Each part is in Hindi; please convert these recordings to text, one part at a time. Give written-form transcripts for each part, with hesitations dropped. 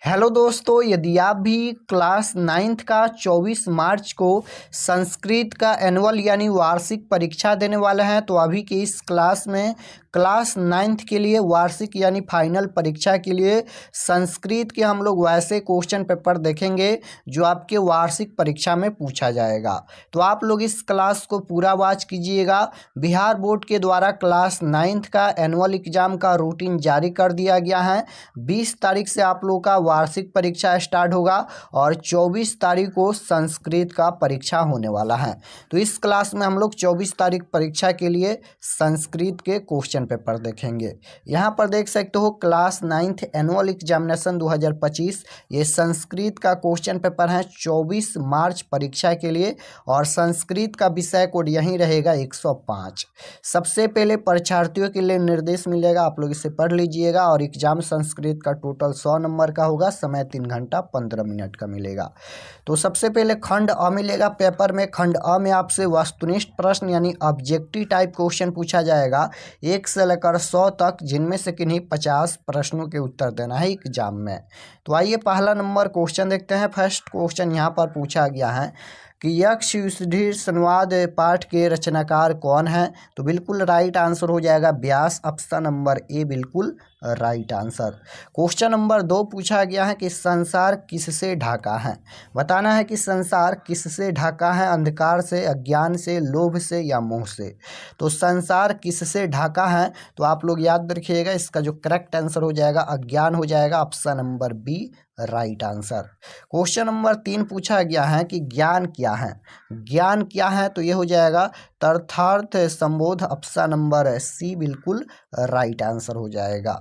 हेलो दोस्तों, यदि आप भी क्लास 9th का 24 मार्च को संस्कृत का एनुअल यानी वार्षिक परीक्षा देने वाले हैं तो अभी की इस क्लास में क्लास 9th के लिए वार्षिक यानी फाइनल परीक्षा के लिए संस्कृत के हम लोग वैसे क्वेश्चन पेपर देखेंगे जो आपके वार्षिक परीक्षा में पूछा जाएगा। तो आप लोग इस क्लास को पूरा वॉच कीजिएगा। बिहार बोर्ड के द्वारा क्लास 9th का एनुअल एग्जाम का रूटीन जारी कर दिया गया है। 20 तारीख से आप लोग का वार्षिक परीक्षा स्टार्ट होगा और 24 तारीख को संस्कृत का परीक्षा होने वाला है। तो इस क्लास में हम लोग 24 तारीख परीक्षा के लिए संस्कृत के क्वेश्चन पेपर देखेंगे। यहाँ पर देख सकते हो क्लास 9th एनुअल एग्जामिनेशन 2025 ये संस्कृत का क्वेश्चन पेपर है 24 मार्च परीक्षा के लिए और संस्कृत का विषय कोड यहीं रहेगा 105। सबसे पहले परीक्षार्थियों के लिए निर्देश मिलेगा, आप लोग इसे पढ़ लीजिएगा। और एग्जाम संस्कृत का टोटल 100 नंबर का होगा, समय 3 घंटा 15 मिनट का मिलेगा। तो सबसे पहले खंड अ मिलेगा पेपर में। खंड अ में आपसे वस्तुनिष्ठ प्रश्न यानी ऑब्जेक्टिव टाइप क्वेश्चन पूछा जाएगा 1 से लेकर 100 तक, जिनमें से किन्हीं 50 प्रश्नों के उत्तर देना है एग्जाम में। तो आइए पहला नंबर क्वेश्चन देखते हैं। फर्स्ट क्वेश्चन यहाँ पर पूछा गया है कि यक्ष युधिष्ठिर संवाद पाठ के रचनाकार कौन है। तो बिल्कुल राइट आंसर हो जाएगा व्यास, ऑप्शन नंबर ए बिल्कुल राइट आंसर। क्वेश्चन नंबर 2 पूछा गया है कि संसार किससे ढका है। बताना है कि संसार किससे ढका है, अंधकार से, अज्ञान से, लोभ से या मोह से। तो संसार किससे ढका है तो आप लोग याद रखिएगा, इसका जो करेक्ट आंसर हो जाएगा अज्ञान हो जाएगा, option number B right answer. Question number 3 पूछा गया है कि ज्ञान क्या है। ज्ञान क्या है तो ये हो जाएगा तथार्थ संबोध, ऑप्शन नंबर सी बिल्कुल राइट आंसर हो जाएगा।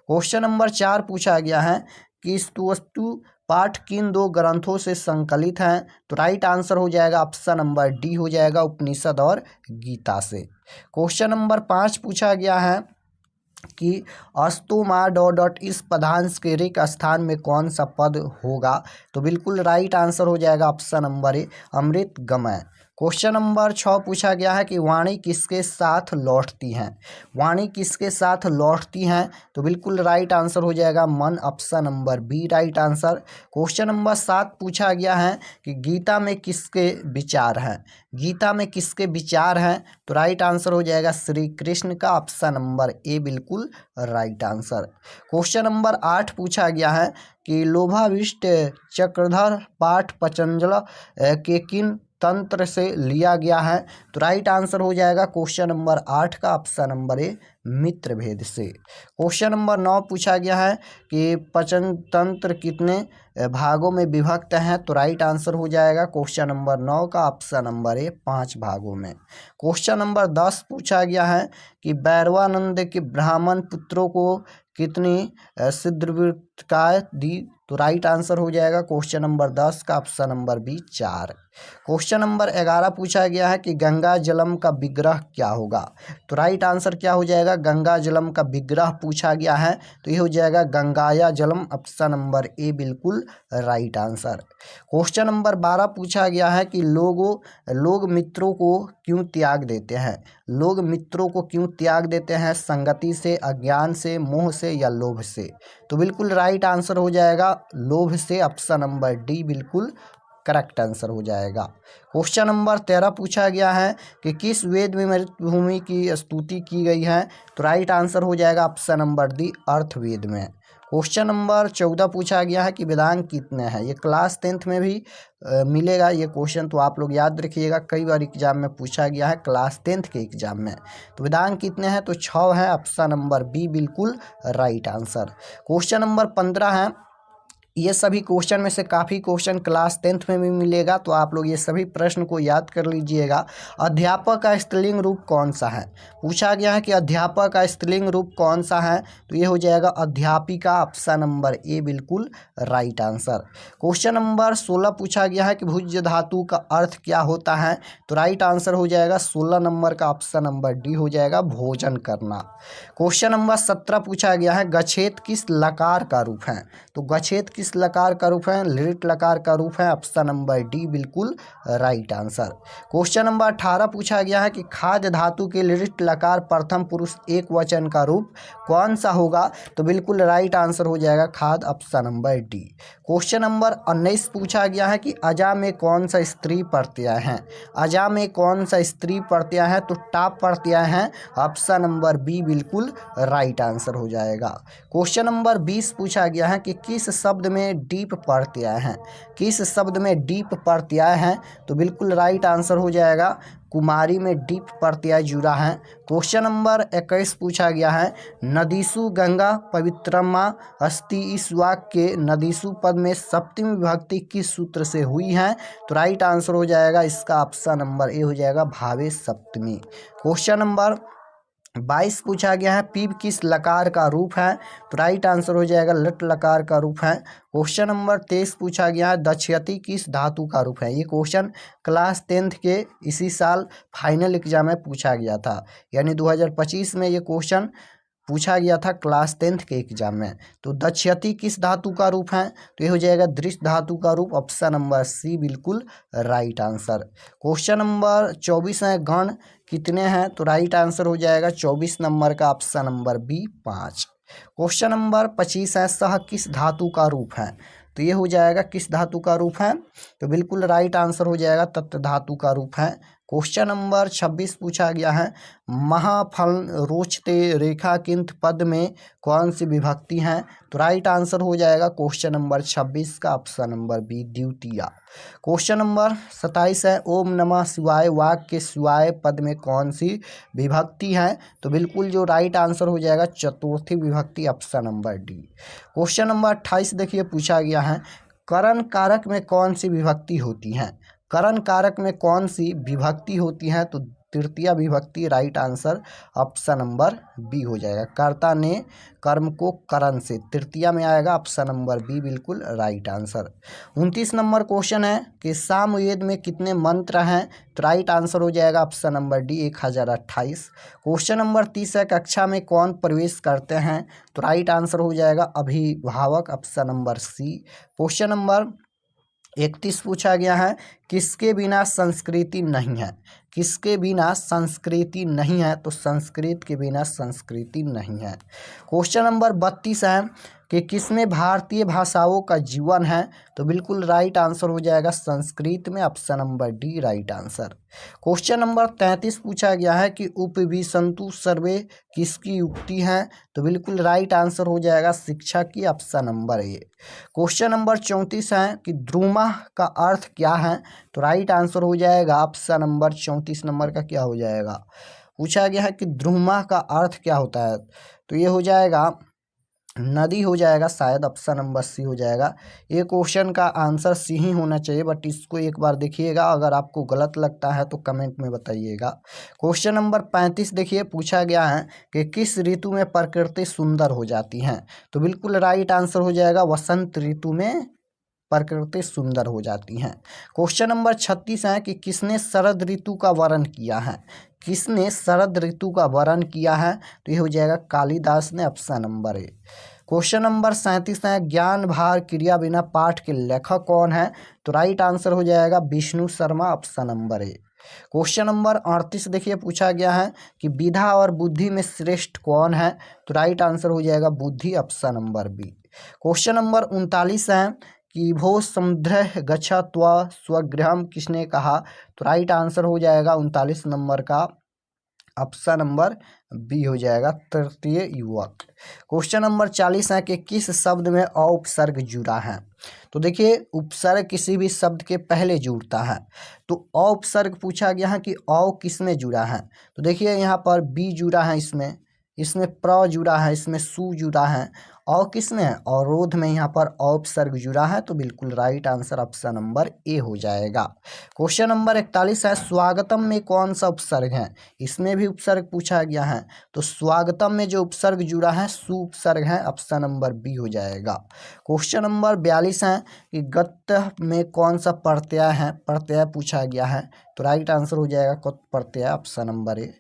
क्वेश्चन नंबर 4 पूछा गया है कि स्तुवस्तु पाठ किन 2 ग्रंथों से संकलित हैं। तो राइट आंसर हो जाएगा ऑप्शन नंबर डी हो जाएगा, उपनिषद और गीता से। क्वेश्चन नंबर 5 पूछा गया है कि अस्तु माँ डॉट इस पदांश के रिक्त स्थान में कौन सा पद होगा। तो बिल्कुल राइट आंसर हो जाएगा ऑप्शन नंबर ए अमृत गमय। क्वेश्चन नंबर 6 पूछा गया है कि वाणी किसके साथ लौटती हैं। वाणी किसके साथ लौटती हैं तो बिल्कुल राइट आंसर हो जाएगा मन, option number B right answer. Question number 7 पूछा गया है कि गीता में किसके विचार हैं। गीता में किसके विचार हैं तो राइट आंसर हो जाएगा श्री कृष्ण का, ऑप्शन नंबर ए बिल्कुल राइट आंसर। क्वेश्चन नंबर 8 पूछा गया है कि लोभाविष्ट चक्रधर पाठ पतंजलि के किन तंत्र से लिया गया है। तो राइट आंसर हो जाएगा क्वेश्चन नंबर 8 का, ऑप्शन नंबर ए मित्र भेद से। क्वेश्चन नंबर 9 पूछा गया है कि पंचतंत्र कितने भागों में विभक्त हैं। तो राइट आंसर हो जाएगा क्वेश्चन नंबर 9 का, ऑप्शन नंबर ए 5 भागों में। क्वेश्चन नंबर 10 पूछा गया है कि भैरवानंद के ब्राह्मण पुत्रों को कितनी सिद्धवृत्तिकाएं दी। तो राइट आंसर हो जाएगा क्वेश्चन नंबर 10 का, option number B 4। Question number 11 पूछा गया है कि गंगा जलम का विग्रह क्या होगा। तो राइट आंसर क्या हो जाएगा, गंगा जलम का विग्रह पूछा गया है तो ये हो जाएगा गंगाया जलम, ऑप्शन नंबर ए बिल्कुल राइट आंसर। क्वेश्चन नंबर 12 पूछा गया है कि लोग मित्रों को क्यों त्याग देते हैं। लोग मित्रों को क्यों त्याग देते हैं, संगति से, अज्ञान से, मोह से या लोभ से। तो बिल्कुल राइट आंसर हो जाएगा लोभ से, ऑप्शन नंबर डी बिल्कुल करेक्ट आंसर हो जाएगा। क्वेश्चन नंबर 13 पूछा गया है कि किस वेद में मृतभूमि की स्तुति की गई है। तो राइट आंसर हो जाएगा ऑप्शन नंबर डी अर्थवेद में। क्वेश्चन नंबर 14 पूछा गया है कि वेदांग कितने हैं। ये क्लास 10th में भी मिलेगा ये क्वेश्चन, तो आप लोग याद रखिएगा, कई बार एग्जाम में पूछा गया है क्लास 10th के एग्जाम में। तो वेदांग कितने हैं तो 6 है, ऑप्शन नंबर बी बिल्कुल राइट आंसर। क्वेश्चन नंबर 15 है, ये सभी क्वेश्चन में से काफ़ी क्वेश्चन क्लास 10th में भी मिलेगा, तो आप लोग ये सभी प्रश्न को याद कर लीजिएगा। अध्यापक का स्त्रीलिंग रूप कौन सा है। पूछा गया है कि अध्यापक का स्त्रीलिंग रूप कौन सा है तो ये हो जाएगा अध्यापिका, ऑप्शन नंबर ए बिल्कुल राइट आंसर। क्वेश्चन नंबर 16 पूछा गया है कि भुज धातु का अर्थ क्या होता है। तो राइट आंसर हो जाएगा 16 नंबर का, ऑप्शन नंबर डी हो जाएगा भोजन करना। क्वेश्चन नंबर 17 पूछा गया है गच्छेत किस लकार का रूप है। तो गच्छेत किस किस लकार का रूप है? लिट लकार का रूप है। ऑप्शन नंबर डी बिल्कुल राइट आंसर। क्वेश्चन नंबर 18 पूछा गया है कि खाद्य धातु के लिट लकार प्रथम पुरुष एक वचन का रूप कौन सा होगा? तो बिल्कुल राइट आंसर हो जाएगा खाद, option number D. Question number 19 पूछा गया है कि अजा में कौन सा स्त्री प्रत्यय है? अजा में कौन सा स्त्री प्रत्यय है? तो टाप प्रत्यय है, ऑप्शन नंबर बी बिल्कुल राइट आंसर हो जाएगा। क्वेश्चन नंबर 20 पूछा गया है कि किस शब्द में डीप प्रत्यय है? किस शब्द में डीप प्रत्यय है? तो बिल्कुल राइट आंसर हो जाएगा कुमारी में डीप प्रत्यय जुड़ा है। क्वेश्चन नंबर 21 पूछा गया है नदीसु गंगा पवित्रमा अस्ति, इस वाक्य के नदीसु पद में सप्तमी विभक्ति किस सूत्र से हुई है? तो राइट आंसर हो जाएगा इसका ऑप्शन नंबर ए हो जाएगा भावे सप्तमी। क्वेश्चन नंबर 22 पूछा गया है पीप किस लकार का रूप है? तो राइट आंसर हो जाएगा लट लकार का रूप है। क्वेश्चन नंबर 23 पूछा गया है दक्षयति किस धातु का रूप है? ये क्वेश्चन क्लास 10th के इसी साल फाइनल एग्जाम में पूछा गया था, यानी 2025 में ये क्वेश्चन पूछा गया था क्लास 10th के एग्जाम में। तो दक्षयति किस धातु का रूप है? तो ये हो जाएगा दृश्य धातु का रूप, ऑप्शन नंबर सी बिल्कुल राइट आंसर। क्वेश्चन नंबर 24 है गण कितने हैं? तो राइट आंसर हो जाएगा 24 नंबर का, option number B 5। Question number 25 है सह किस धातु का रूप है? तो ये हो जाएगा किस धातु का रूप है? तो बिल्कुल राइट आंसर हो जाएगा तत्व धातु का रूप है। क्वेश्चन नंबर 26 पूछा गया है महाफल रोचते रेखा किंत पद में कौन सी विभक्ति है? तो राइट आंसर हो जाएगा क्वेश्चन नंबर 26 का, ऑप्शन नंबर बी द्वितीय। क्वेश्चन नंबर 27 है ओम नमः शिवाय वाक्य के शिवाय पद में कौन सी विभक्ति है? तो बिल्कुल जो राइट आंसर हो जाएगा चतुर्थी विभक्ति, option number D. Question number 28 देखिए पूछा गया है करण कारक में कौन सी विभक्ति होती है? करण कारक में कौन सी विभक्ति होती है? तो तृतीय विभक्ति, right answer option number B हो जाएगा। कर्ता ने कर्म को करण से तृतीय में आएगा, ऑप्शन नंबर बी बिल्कुल राइट आंसर। 29 नंबर क्वेश्चन है कि सामवेद में कितने मंत्र हैं? तो राइट आंसर हो जाएगा option number D 1028। Question number 30 है कक्षा में कौन प्रवेश करते हैं? तो राइट आंसर हो जाएगा अभिभावक, option number C. Question number 31 पूछा गया है किसके बिना संस्कृति नहीं है? किसके बिना संस्कृति नहीं है? तो संस्कृत के बिना संस्कृति नहीं है। क्वेश्चन नंबर 32 है कि किसमें भारतीय भाषाओं का जीवन है? तो बिल्कुल राइट आंसर हो जाएगा संस्कृत में, option number D right answer. Question number 33 पूछा गया है कि उपविशन्तु सर्वे किसकी युक्ति है? तो बिल्कुल राइट आंसर हो जाएगा शिक्षा की, ऑप्शन नंबर ए। क्वेश्चन नंबर 34 है कि ध्रुमा का अर्थ क्या है? तो राइट आंसर हो जाएगा ऑप्शन नंबर 34 नंबर का क्या हो जाएगा? पूछा गया है कि ध्रुमा का अर्थ क्या होता है? तो ये हो जाएगा नदी हो जाएगा शायद, ऑप्शन नंबर सी हो जाएगा। ये क्वेश्चन का आंसर सी ही होना चाहिए, बट इसको एक बार देखिएगा, अगर आपको गलत लगता है तो कमेंट में बताइएगा। क्वेश्चन नंबर 35 देखिए पूछा गया है कि किस ऋतु में प्रकृति सुंदर हो जाती है? तो बिल्कुल राइट आंसर हो जाएगा वसंत ऋतु में प्रकृति सुंदर हो जाती हैं। क्वेश्चन नंबर 36 है कि किसने शरद ऋतु का वर्णन किया है? किसने शरद ऋतु का वर्णन किया है? तो ये हो जाएगा कालिदास ने, ऑप्शन नंबर ए। क्वेश्चन नंबर 37 है ज्ञान भार क्रिया बिना पाठ के लेखक कौन है? तो राइट आंसर हो जाएगा विष्णु शर्मा, ऑप्शन नंबर ए। क्वेश्चन नंबर 38 देखिए पूछा गया है कि विधा और बुद्धि में श्रेष्ठ कौन है? तो राइट आंसर हो जाएगा बुद्धि, option number B. Question number 39 है कि भो समुद्र गच्छत्वा स्वगृहम किसने कहा? तो राइट आंसर हो जाएगा 39 नंबर का, ऑप्शन नंबर बी हो जाएगा तृतीय युवक। क्वेश्चन नंबर 40 है कि किस शब्द में औपसर्ग जुड़ा है? तो देखिए उपसर्ग किसी भी शब्द के पहले जुड़ता है, तो औपसर्ग पूछा गया है कि औ किस में जुड़ा है? तो देखिए यहाँ पर बी जुड़ा है, इसमें प्र जुड़ा है, इसमें सु जुड़ा है, और किसमें है? अवरोध में यहाँ पर औपसर्ग जुड़ा है, तो बिल्कुल राइट आंसर ऑप्शन नंबर ए हो जाएगा। क्वेश्चन नंबर 41 है स्वागतम में कौन सा उपसर्ग है? इसमें भी उपसर्ग पूछा गया है, तो स्वागतम में जो उपसर्ग जुड़ा है सु उपसर्ग है, ऑप्शन नंबर बी हो जाएगा। क्वेश्चन नंबर 42 है कि गत्य में कौन सा प्रत्यय है? प्रत्यय पूछा गया है, तो राइट आंसर हो जाएगा कत प्रत्यय, ऑप्शन नंबर ए।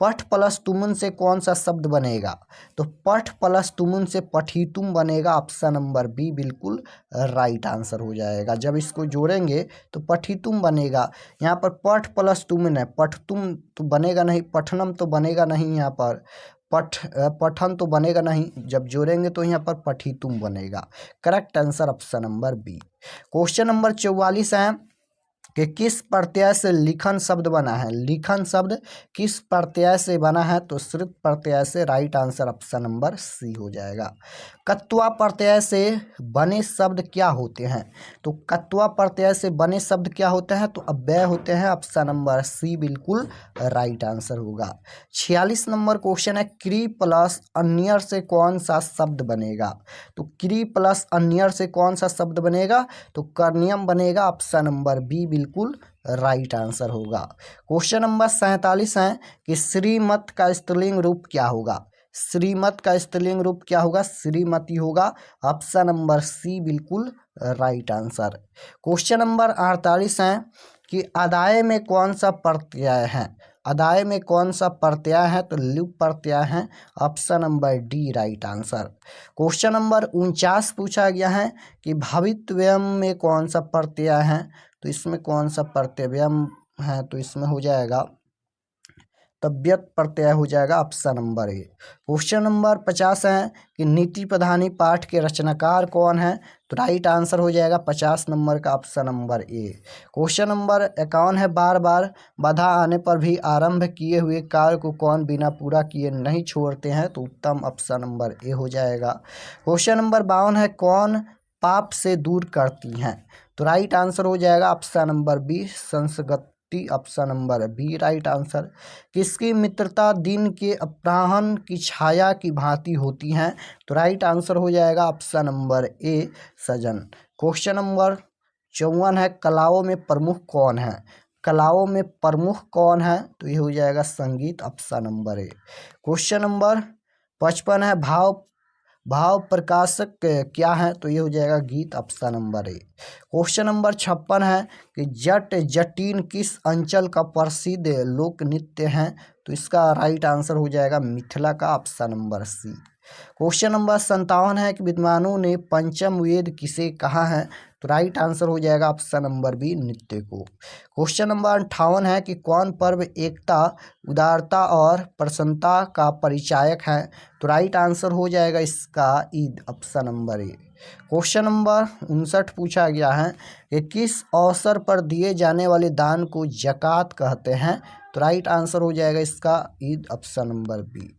पठ प्लस तुमुन से कौन सा शब्द बनेगा? तो पठ प्लस तुमुन से पठितुम बनेगा। ऑप्शन नंबर बी बिल्कुल राइट आंसर हो जाएगा। जब इसको जोड़ेंगे तो पठितुम बनेगा। यहाँ पर पठ प्लस तुमुन है, पठतुम तो बनेगा नहीं, पठनम तो बनेगा नहीं, यहाँ पर पठन तो बनेगा नहीं। जब जोड़ेंगे तो यहाँ पर पठितुम बनेगा। Correct answer option number B. Question number 44 है कि किस प्रत्यय से लिखन शब्द बना है? लिखन शब्द किस प्रत्यय से बना है? तो श्रुत प्रत्यय से। Right answer option number C हो जाएगा। कत्वा प्रत्यय से बने शब्द क्या होते हैं? तो कत्वा प्रत्यय से बने शब्द क्या होते हैं? तो अव्यय होते हैं। ऑप्शन नंबर सी बिल्कुल राइट आंसर होगा। 46 नंबर क्वेश्चन है, क्री प्लस अन्यर से कौन सा शब्द बनेगा? तो क्री प्लस अन्यर से कौन सा शब्द बनेगा? तो कर्नियम बनेगा। ऑप्शन नंबर बी बिल्कुल राइट आंसर होगा। क्वेश्चन नंबर 47 है कि श्रीमत का स्त्रीलिंग रूप क्या होगा? श्रीमत का स्त्रीलिंग रूप क्या होगा? श्रीमती होगा। ऑप्शन नंबर सी बिल्कुल राइट आंसर। क्वेश्चन नंबर 48 है कि अदाय में कौन सा प्रत्यय है? अदाय में कौन सा प्रत्यय है? तो लुप प्रत्यय है। Option number D right answer. Question number 49 पूछा गया है कि भवितव्यम में कौन सा प्रत्यय है? तो इसमें कौन सा प्रत्ययम है? तो इसमें हो जाएगा तबियत प्रत्यय हो जाएगा। ऑप्शन नंबर ए। क्वेश्चन नंबर 50 है कि नीति प्रधानी पाठ के रचनाकार कौन है? तो राइट आंसर हो जाएगा 50 नंबर का ऑप्शन नंबर ए। क्वेश्चन नंबर 51 है, बार बार बाधा आने पर भी आरंभ किए हुए कार्य को कौन बिना पूरा किए नहीं छोड़ते हैं? तो उत्तम ऑप्शन नंबर ए हो जाएगा। क्वेश्चन नंबर 52 है, कौन पाप से दूर करती हैं? तो राइट आंसर हो जाएगा ऑप्शन नंबर बी संस्कृति। Option number B right answer. किसकी मित्रता दिन के अपराह्न की छाया की भांति होती हैं? तो राइट आंसर हो जाएगा ऑप्शन नंबर ए सजन। क्वेश्चन नंबर 54 है, कलाओं में प्रमुख कौन है? कलाओं में प्रमुख कौन है? तो ये हो जाएगा संगीत। ऑप्शन नंबर ए। क्वेश्चन नंबर 55 है, भाव प्रकाशक क्या है? तो ये हो जाएगा गीत। ऑप्शन नंबर ए। क्वेश्चन नंबर 56 है कि जट जटिन किस अंचल का प्रसिद्ध लोक नृत्य है? तो इसका राइट आंसर हो जाएगा मिथिला का। Option number C. Question number 57 है कि विद्वानों ने पंचम वेद किसे कहा है? तो राइट आंसर हो जाएगा ऑप्शन नंबर बी नृत्य को। क्वेश्चन नंबर 58 है कि कौन पर्व एकता, उदारता और प्रसन्नता का परिचायक है? तो राइट आंसर हो जाएगा इसका ईद। ऑप्शन नंबर ए। क्वेश्चन नंबर 59 पूछा गया है कि किस अवसर पर दिए जाने वाले दान को ज़कात कहते हैं? तो राइट आंसर हो जाएगा इसका Eid. Option number B.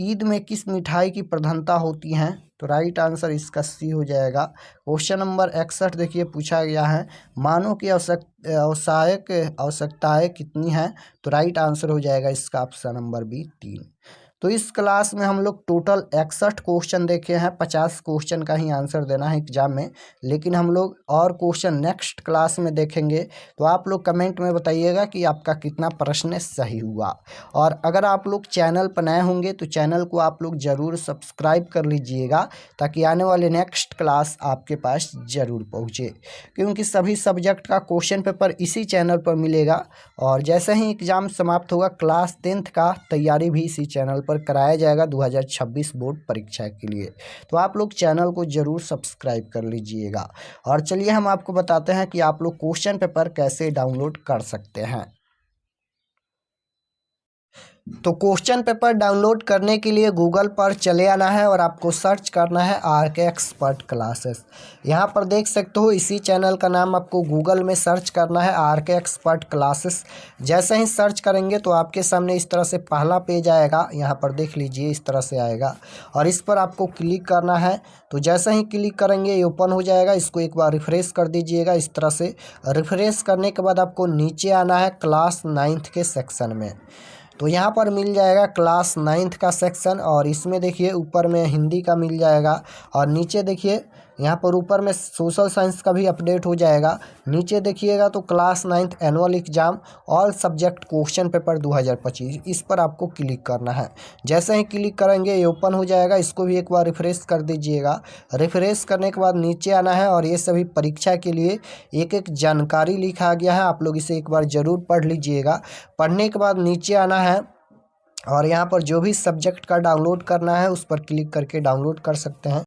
Eid में किस मिठाई की प्रधानता होती है? तो राइट आंसर इसका सी हो जाएगा। क्वेश्चन नंबर 61 देखिए पूछा गया है, मानव की आवश्यकताएं कितनी हैं? तो राइट आंसर हो जाएगा इसका ऑप्शन नंबर बी 3। तो इस क्लास में हम लोग टोटल 61 क्वेश्चन देखे हैं। 50 क्वेश्चन का ही आंसर देना है एग्जाम में, लेकिन हम लोग और क्वेश्चन नेक्स्ट क्लास में देखेंगे। तो आप लोग कमेंट में बताइएगा कि आपका कितना प्रश्न सही हुआ। और अगर आप लोग चैनल पर नए होंगे तो चैनल को आप लोग ज़रूर सब्सक्राइब कर लीजिएगा, ताकि आने वाले नेक्स्ट क्लास आपके पास ज़रूर पहुँचे, क्योंकि सभी सब्जेक्ट का क्वेश्चन पेपर इसी चैनल पर मिलेगा। और जैसे ही एग्ज़ाम समाप्त होगा, क्लास 10th का तैयारी भी इसी चैनल पर कराया जाएगा 2026 बोर्ड परीक्षा के लिए। तो आप लोग चैनल को ज़रूर सब्सक्राइब कर लीजिएगा। और चलिए हम आपको बताते हैं कि आप लोग क्वेश्चन पेपर कैसे डाउनलोड कर सकते हैं। तो क्वेश्चन पेपर डाउनलोड करने के लिए गूगल पर चले आना है और आपको सर्च करना है RK एक्सपर्ट क्लासेस। यहाँ पर देख सकते हो, इसी चैनल का नाम आपको गूगल में सर्च करना है RK एक्सपर्ट क्लासेस। जैसे ही सर्च करेंगे तो आपके सामने इस तरह से पहला पेज आएगा। यहाँ पर देख लीजिए, इस तरह से आएगा और इस पर आपको क्लिक करना है। तो जैसे ही क्लिक करेंगे ये ओपन हो जाएगा। इसको एक बार रिफ्रेश कर दीजिएगा। इस तरह से रिफ्रेश करने के बाद आपको नीचे आना है क्लास 9th के सेक्शन में। तो यहाँ पर मिल जाएगा क्लास 9th का सेक्शन, और इसमें देखिए ऊपर में हिंदी का मिल जाएगा और नीचे देखिए यहाँ पर ऊपर में सोशल साइंस का भी अपडेट हो जाएगा। नीचे देखिएगा तो class 9th annual exam all subject question paper 2025, इस पर आपको क्लिक करना है। जैसे ही क्लिक करेंगे ये ओपन हो जाएगा। इसको भी एक बार रिफ्रेश कर दीजिएगा। रिफ्रेश करने के बाद नीचे आना है और ये सभी परीक्षा के लिए एक एक जानकारी लिखा गया है, आप लोग इसे एक बार ज़रूर पढ़ लीजिएगा। पढ़ने के बाद नीचे आना है और यहाँ पर जो भी सब्जेक्ट का डाउनलोड करना है उस पर क्लिक करके डाउनलोड कर सकते हैं।